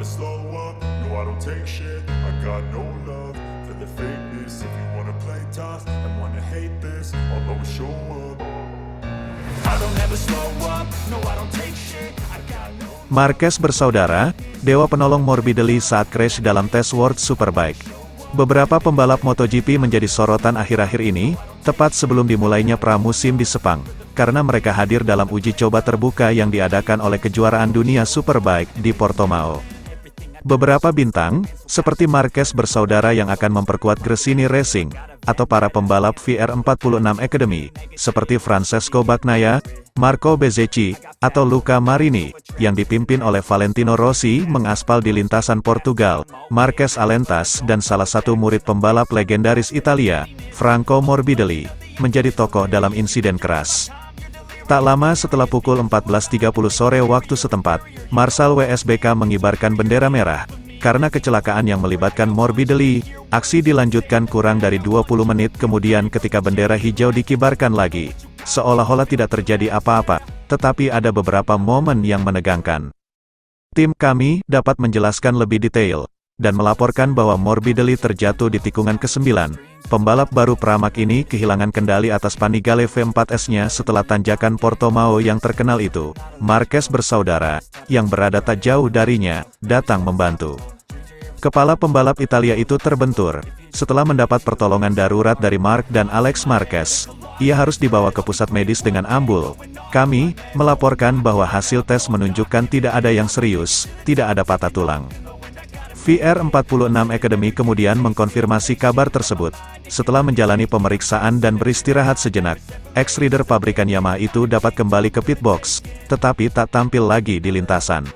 never slow up, no I don't take shit. I got no love for the fakeness. If you wanna play tough and wanna hate this, I'll always show up. I don't ever slow up, no I don't take shit. I got no. Marquez bersaudara, dewa penolong Morbidelli saat crash dalam tes World Superbike. Beberapa pembalap MotoGP menjadi sorotan akhir-akhir ini, tepat sebelum dimulainya pramusim di Sepang, karena mereka hadir dalam uji coba terbuka yang diadakan oleh kejuaraan dunia Superbike di Portimao. Beberapa bintang, seperti Marquez bersaudara yang akan memperkuat Gresini Racing, atau para pembalap VR46 Academy, seperti Francesco Bagnaia, Marco Bezzecchi, atau Luca Marini, yang dipimpin oleh Valentino Rossi mengaspal di lintasan Portugal, Marquez Alentas dan salah satu murid pembalap legendaris Italia, Franco Morbidelli, menjadi tokoh dalam insiden keras. Tak lama setelah pukul 14.30 sore waktu setempat, Marshal WSBK mengibarkan bendera merah. Karena kecelakaan yang melibatkan Morbidelli, aksi dilanjutkan kurang dari 20 menit kemudian ketika bendera hijau dikibarkan lagi. Seolah-olah tidak terjadi apa-apa, tetapi ada beberapa momen yang menegangkan. Tim kami dapat menjelaskan lebih detail, dan melaporkan bahwa Morbidelli terjatuh di tikungan ke-9. Pembalap baru Pramac ini kehilangan kendali atas Panigale V4S-nya setelah tanjakan Portimao yang terkenal itu. Marquez bersaudara, yang berada tak jauh darinya, datang membantu. Kepala pembalap Italia itu terbentur. Setelah mendapat pertolongan darurat dari Marc dan Alex Marquez, ia harus dibawa ke pusat medis dengan ambul. Kami melaporkan bahwa hasil tes menunjukkan tidak ada yang serius, tidak ada patah tulang. VR46 Academy kemudian mengkonfirmasi kabar tersebut. Setelah menjalani pemeriksaan dan beristirahat sejenak, ex-rider pabrikan Yamaha itu dapat kembali ke pitbox, tetapi tak tampil lagi di lintasan.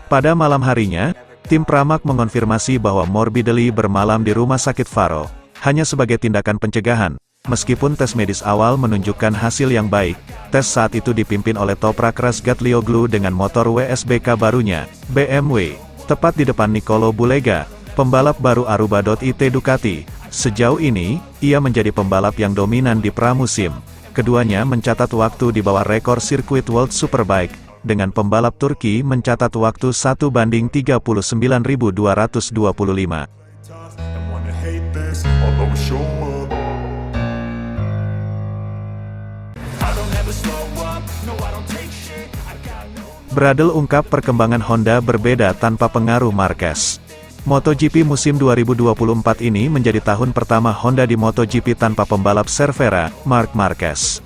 Pada malam harinya, tim Pramac mengonfirmasi bahwa Morbidelli bermalam di rumah sakit Faro, hanya sebagai tindakan pencegahan. Meskipun tes medis awal menunjukkan hasil yang baik, tes saat itu dipimpin oleh Toprak Razgatlioglu dengan motor WSBK barunya, BMW. Tepat di depan Nicolo Bulega, pembalap baru Aruba.it Ducati. Sejauh ini, ia menjadi pembalap yang dominan di pramusim. Keduanya mencatat waktu di bawah rekor sirkuit World Superbike, dengan pembalap Turki mencatat waktu 1:39.225. Bradl ungkap perkembangan Honda berbeda tanpa pengaruh Marquez. MotoGP musim 2024 ini menjadi tahun pertama Honda di MotoGP tanpa pembalap Cervera, Marc Marquez.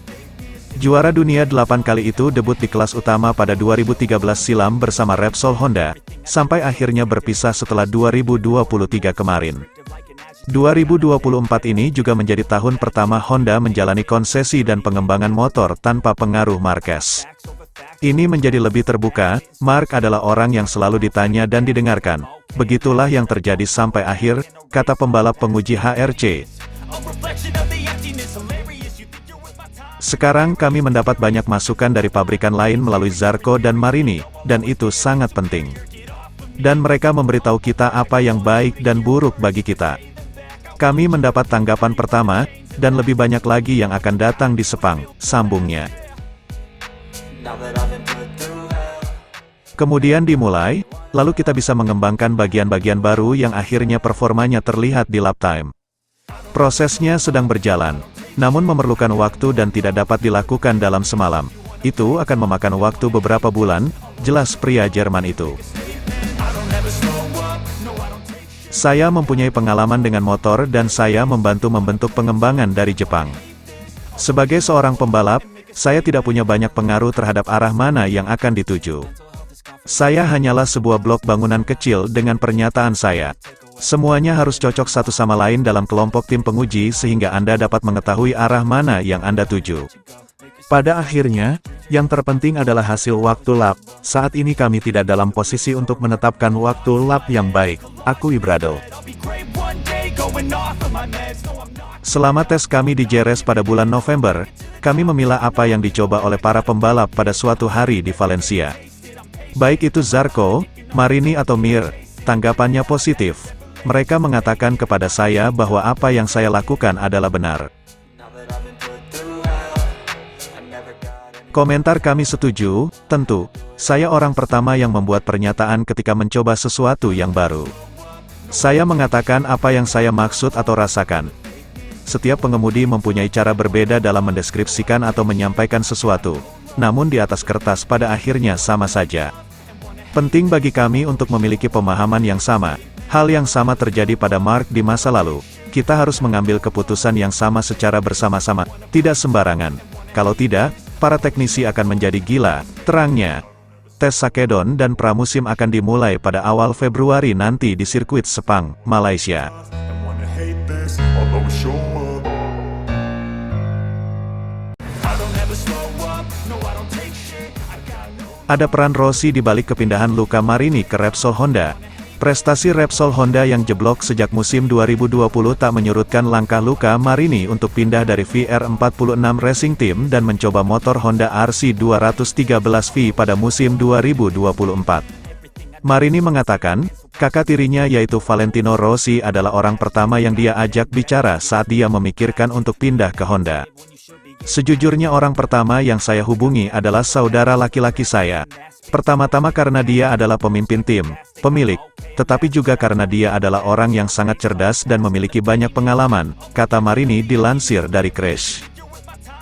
Juara dunia 8 kali itu debut di kelas utama pada 2013 silam bersama Repsol Honda, sampai akhirnya berpisah setelah 2023 kemarin. 2024 ini juga menjadi tahun pertama Honda menjalani konsesi dan pengembangan motor tanpa pengaruh Marquez. Ini menjadi lebih terbuka, Marc adalah orang yang selalu ditanya dan didengarkan. Begitulah yang terjadi sampai akhir, kata pembalap penguji HRC. Sekarang kami mendapat banyak masukan dari pabrikan lain melalui Zarco dan Marini, dan itu sangat penting. Dan mereka memberitahu kita apa yang baik dan buruk bagi kita. Kami mendapat tanggapan pertama, dan lebih banyak lagi yang akan datang di Sepang, sambungnya. Kemudian dimulai, lalu kita bisa mengembangkan bagian-bagian baru yang akhirnya performanya terlihat di lap time. Prosesnya sedang berjalan, namun memerlukan waktu dan tidak dapat dilakukan dalam semalam. Itu akan memakan waktu beberapa bulan, jelas pria Jerman itu. Saya mempunyai pengalaman dengan motor dan saya membantu membentuk pengembangan dari Jepang. Sebagai seorang pembalap, saya tidak punya banyak pengaruh terhadap arah mana yang akan dituju. Saya hanyalah sebuah blok bangunan kecil dengan pernyataan saya. Semuanya harus cocok satu sama lain dalam kelompok tim penguji sehingga Anda dapat mengetahui arah mana yang Anda tuju. Pada akhirnya, yang terpenting adalah hasil waktu lap. Saat ini kami tidak dalam posisi untuk menetapkan waktu lap yang baik, akui Bradl. Selama tes kami di Jerez pada bulan November, kami memilah apa yang dicoba oleh para pembalap pada suatu hari di Valencia. Baik itu Zarco, Marini atau Mir, tanggapannya positif. Mereka mengatakan kepada saya bahwa apa yang saya lakukan adalah benar. Komentar kami setuju, tentu. Saya orang pertama yang membuat pernyataan ketika mencoba sesuatu yang baru. Saya mengatakan apa yang saya maksud atau rasakan. Setiap pengemudi mempunyai cara berbeda dalam mendeskripsikan atau menyampaikan sesuatu. Namun di atas kertas pada akhirnya sama saja. Penting bagi kami untuk memiliki pemahaman yang sama. Hal yang sama terjadi pada Mark di masa lalu. Kita harus mengambil keputusan yang sama secara bersama-sama, tidak sembarangan. Kalau tidak, para teknisi akan menjadi gila, terangnya. Tes Sakedon dan pramusim akan dimulai pada awal Februari nanti di sirkuit Sepang, Malaysia. Ada peran Rossi di balik kepindahan Luca Marini ke Repsol Honda. Prestasi Repsol Honda yang jeblok sejak musim 2020 tak menyurutkan langkah Luca Marini untuk pindah dari VR46 Racing Team dan mencoba motor Honda RC213V pada musim 2024. Marini mengatakan, kakak tirinya yaitu Valentino Rossi adalah orang pertama yang dia ajak bicara saat dia memikirkan untuk pindah ke Honda. Sejujurnya orang pertama yang saya hubungi adalah saudara laki-laki saya. Pertama-tama karena dia adalah pemimpin tim, pemilik, tetapi juga karena dia adalah orang yang sangat cerdas dan memiliki banyak pengalaman, kata Marini dilansir dari Crash.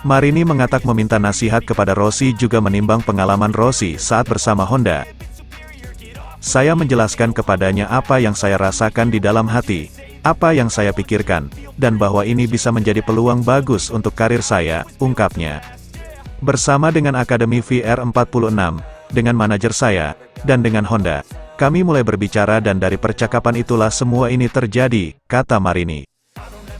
Marini mengatak meminta nasihat kepada Rossi juga menimbang pengalaman Rossi saat bersama Honda. Saya menjelaskan kepadanya apa yang saya rasakan di dalam hati, apa yang saya pikirkan, dan bahwa ini bisa menjadi peluang bagus untuk karir saya, ungkapnya. Bersama dengan Akademi VR46, dengan manajer saya, dan dengan Honda, kami mulai berbicara dan dari percakapan itulah semua ini terjadi, kata Marini.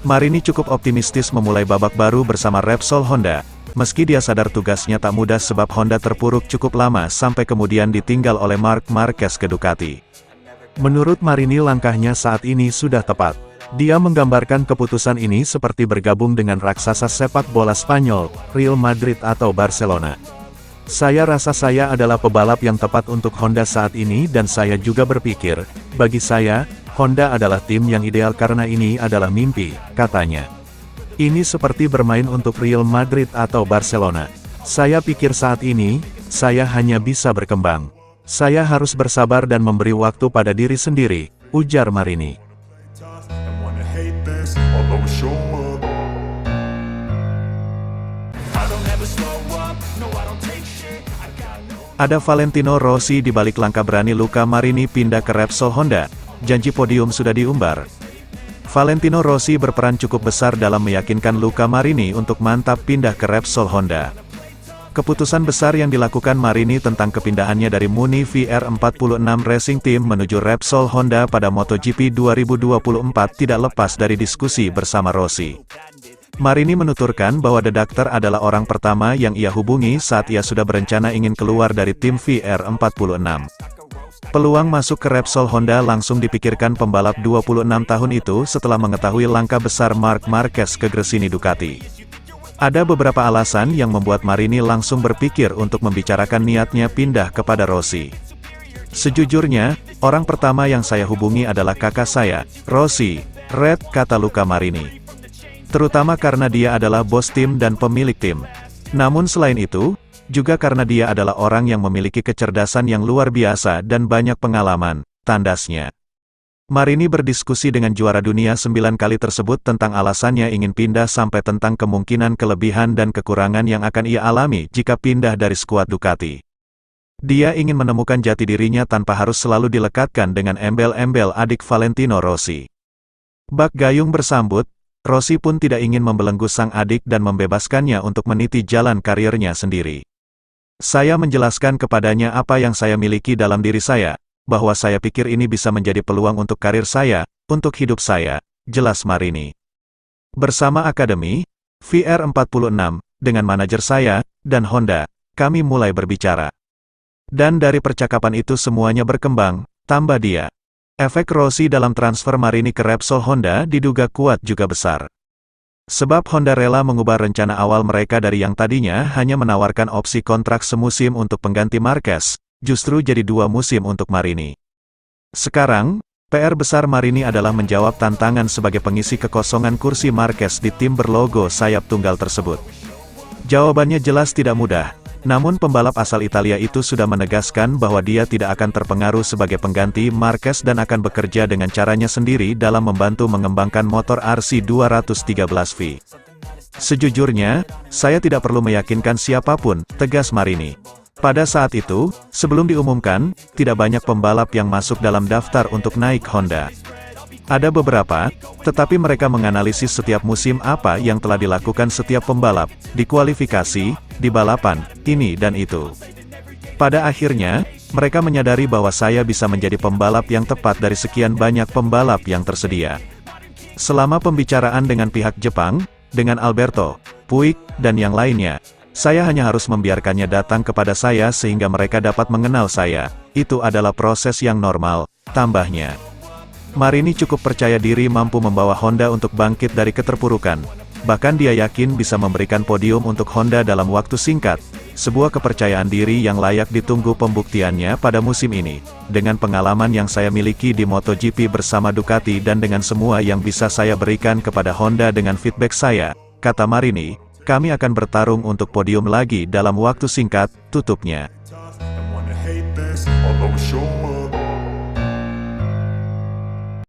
Marini cukup optimistis memulai babak baru bersama Repsol Honda, meski dia sadar tugasnya tak mudah sebab Honda terpuruk cukup lama sampai kemudian ditinggal oleh Marc Marquez ke Ducati. Menurut Marini langkahnya saat ini sudah tepat. Dia menggambarkan keputusan ini seperti bergabung dengan raksasa sepak bola Spanyol, Real Madrid atau Barcelona. Saya rasa saya adalah pebalap yang tepat untuk Honda saat ini dan saya juga berpikir, bagi saya, Honda adalah tim yang ideal karena ini adalah mimpi, katanya. Ini seperti bermain untuk Real Madrid atau Barcelona. Saya pikir saat ini, saya hanya bisa berkembang. Saya harus bersabar dan memberi waktu pada diri sendiri, ujar Marini. Ada Valentino Rossi di balik langkah berani Luca Marini pindah ke Repsol Honda. Janji podium sudah diumbar. Valentino Rossi berperan cukup besar dalam meyakinkan Luca Marini untuk mantap pindah ke Repsol Honda. Keputusan besar yang dilakukan Marini tentang kepindahannya dari Muni VR46 Racing Team menuju Repsol Honda pada MotoGP 2024 tidak lepas dari diskusi bersama Rossi. Marini menuturkan bahwa The Doctor adalah orang pertama yang ia hubungi saat ia sudah berencana ingin keluar dari tim VR46. Peluang masuk ke Repsol Honda langsung dipikirkan pembalap 26 tahun itu setelah mengetahui langkah besar Marc Marquez ke Gresini Ducati. Ada beberapa alasan yang membuat Marini langsung berpikir untuk membicarakan niatnya pindah kepada Rossi. Sejujurnya, orang pertama yang saya hubungi adalah kakak saya, Rossi, Red, kata Luca Marini. Terutama karena dia adalah bos tim dan pemilik tim. Namun selain itu, juga karena dia adalah orang yang memiliki kecerdasan yang luar biasa dan banyak pengalaman, tandasnya. Marini berdiskusi dengan juara dunia 9 kali tersebut tentang alasannya ingin pindah sampai tentang kemungkinan kelebihan dan kekurangan yang akan ia alami jika pindah dari skuad Ducati. Dia ingin menemukan jati dirinya tanpa harus selalu dilekatkan dengan embel-embel adik Valentino Rossi. Bak gayung bersambut, Rossi pun tidak ingin membelenggu sang adik dan membebaskannya untuk meniti jalan karirnya sendiri. Saya menjelaskan kepadanya apa yang saya miliki dalam diri saya, bahwa saya pikir ini bisa menjadi peluang untuk karir saya, untuk hidup saya, jelas Marini. Bersama Akademi VR46, dengan manajer saya, dan Honda, kami mulai berbicara. Dan dari percakapan itu semuanya berkembang, tambah dia. Efek Rossi dalam transfer Marini ke Repsol Honda diduga kuat juga besar. Sebab Honda rela mengubah rencana awal mereka dari yang tadinya hanya menawarkan opsi kontrak semusim untuk pengganti Marquez, justru jadi 2 musim untuk Marini. Sekarang, PR besar Marini adalah menjawab tantangan sebagai pengisi kekosongan kursi Marquez di tim berlogo sayap tunggal tersebut. Jawabannya jelas tidak mudah, Namun pembalap asal Italia itu sudah menegaskan bahwa dia tidak akan terpengaruh sebagai pengganti Marquez dan akan bekerja dengan caranya sendiri dalam membantu mengembangkan motor RC213V. Sejujurnya, saya tidak perlu meyakinkan siapapun, tegas Marini. Pada saat itu, sebelum diumumkan, tidak banyak pembalap yang masuk dalam daftar untuk naik Honda. Ada beberapa, tetapi mereka menganalisis setiap musim apa yang telah dilakukan setiap pembalap, di kualifikasi, di balapan, ini dan itu. Pada akhirnya, mereka menyadari bahwa saya bisa menjadi pembalap yang tepat dari sekian banyak pembalap yang tersedia. Selama pembicaraan dengan pihak Jepang, dengan Alberto, Puig, dan yang lainnya, saya hanya harus membiarkannya datang kepada saya sehingga mereka dapat mengenal saya. Itu adalah proses yang normal, tambahnya. Marini cukup percaya diri mampu membawa Honda untuk bangkit dari keterpurukan. Bahkan dia yakin bisa memberikan podium untuk Honda dalam waktu singkat. Sebuah kepercayaan diri yang layak ditunggu pembuktiannya pada musim ini. Dengan pengalaman yang saya miliki di MotoGP bersama Ducati dan dengan semua yang bisa saya berikan kepada Honda dengan feedback saya, kata Marini, kami akan bertarung untuk podium lagi dalam waktu singkat, tutupnya. And wanna hate this, although it's show up.